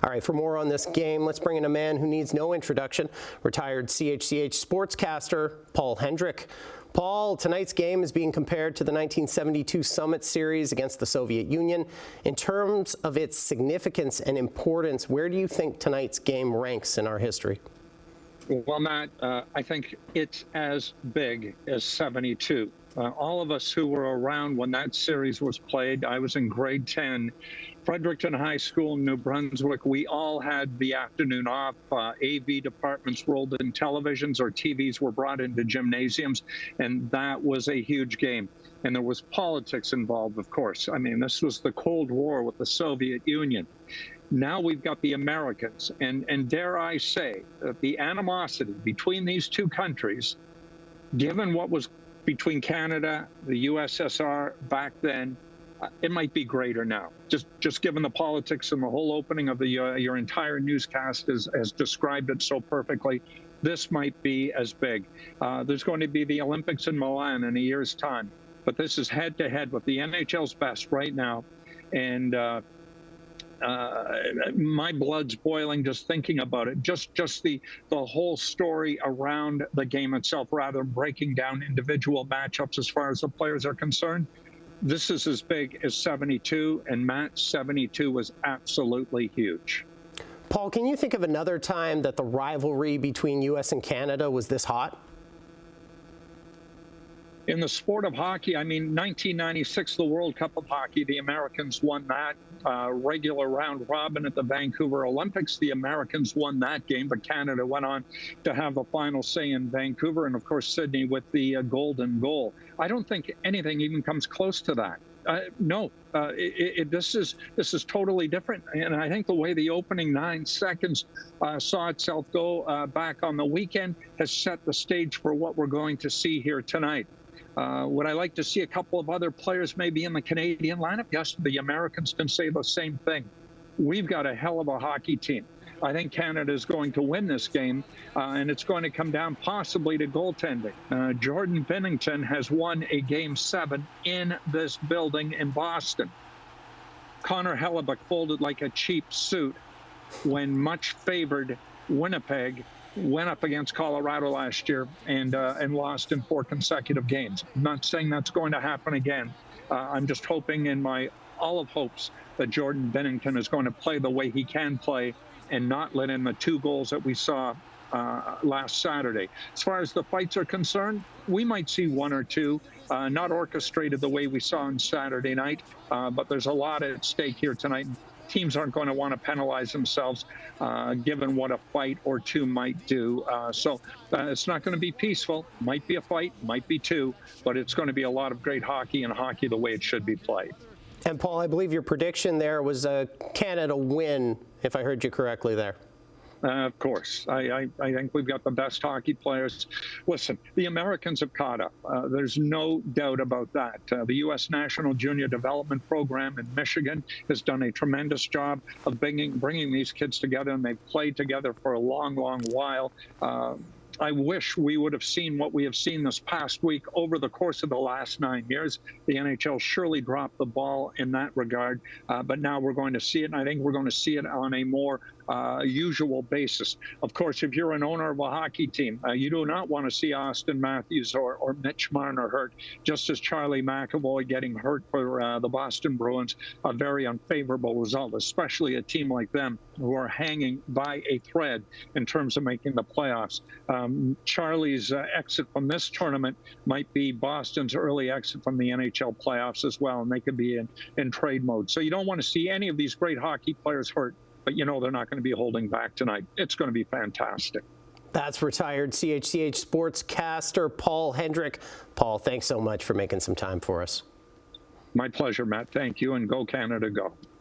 All right, for more on this game, let's bring in a man who needs no introduction, retired CHCH sportscaster Paul Hendrick. Paul, tonight's game is being compared to the 1972 Summit Series against the Soviet Union. In terms of its significance and importance, where do you think tonight's game ranks in our history? Well, Matt, I think it's as big as 72. All of us who were around when that series was played, I was in grade 10, Fredericton High School in New Brunswick. We all had the afternoon off. AV departments rolled in televisions, or TVs were brought into gymnasiums, and that was a huge game. And there was politics involved, of course. I mean, this was the Cold War with the Soviet Union. Now we've got the Americans, and dare I say that the animosity between these two countries, given what was between Canada, the USSR back then, it might be greater now. Just given the politics and the whole opening of the your entire newscast has described it so perfectly, this might be as big. There's going to be the Olympics in Milan in a year's time, but this is head-to-head with the NHL's best right now, and my blood's boiling just thinking about it. Just the whole story around the game itself, rather than breaking down individual matchups as far as the players are concerned. This is as big as 72, and Matt, 72 was absolutely huge. Paul, can you think of another time that the rivalry between U.S. and Canada was this hot? In the sport of hockey, I mean, 1996, the World Cup of Hockey, the Americans won that. Regular round robin at the Vancouver Olympics, the Americans won that game, but Canada went on to have the final say in Vancouver, and of course Sydney with the golden goal. I don't think anything even comes close to that. This is totally different, and I think the way the opening 9 seconds saw itself go back on the weekend has set the stage for what we're going to see here tonight. Would I like to see a couple of other players maybe in the Canadian lineup? Yes, the Americans can say the same thing. We've got a hell of a hockey team. I think Canada is going to win this game, and it's going to come down possibly to goaltending. Jordan Binnington has won a Game 7 in this building in Boston. Connor Hellebuck folded like a cheap suit when much favored Winnipeg went up against Colorado last year and lost in 4 consecutive games. I'm not saying that's going to happen again. I'm just hoping in my olive hopes that Jordan Binnington is going to play the way he can play and not let in the 2 goals that we saw last Saturday. As far as the fights are concerned, we might see 1 or 2, not orchestrated the way we saw on Saturday night, but there's a lot at stake here tonight. Teams aren't going to want to penalize themselves given what a fight or 2 might do. So it's not going to be peaceful. Might be a fight, might be 2, but it's going to be a lot of great hockey, and hockey the way it should be played. And Paul, I believe your prediction there was a Canada win, if I heard you correctly there. Of course. I think we've got the best hockey players. Listen, the Americans have caught up. There's no doubt about that. The U.S. National Junior Development Program in Michigan has done a tremendous job of bringing these kids together, and they've played together for a long, long while. I wish we would have seen what we have seen this past week over the course of the last 9 years. The NHL surely dropped the ball in that regard, but now we're going to see it, and I think we're going to see it on a more usual basis. Of course, if you're an owner of a hockey team, you do not want to see Austin Matthews or Mitch Marner hurt, just as Charlie McAvoy getting hurt for the Boston Bruins, a very unfavorable result, especially a team like them who are hanging by a thread in terms of making the playoffs. Charlie's exit from this tournament might be Boston's early exit from the NHL playoffs as well, and they could be in trade mode. So you don't want to see any of these great hockey players hurt, but you know they're not going to be holding back tonight. It's going to be fantastic. That's retired CHCH sportscaster Paul Hendrick. Paul, thanks so much for making some time for us. My pleasure, Matt. Thank you, and go Canada, go.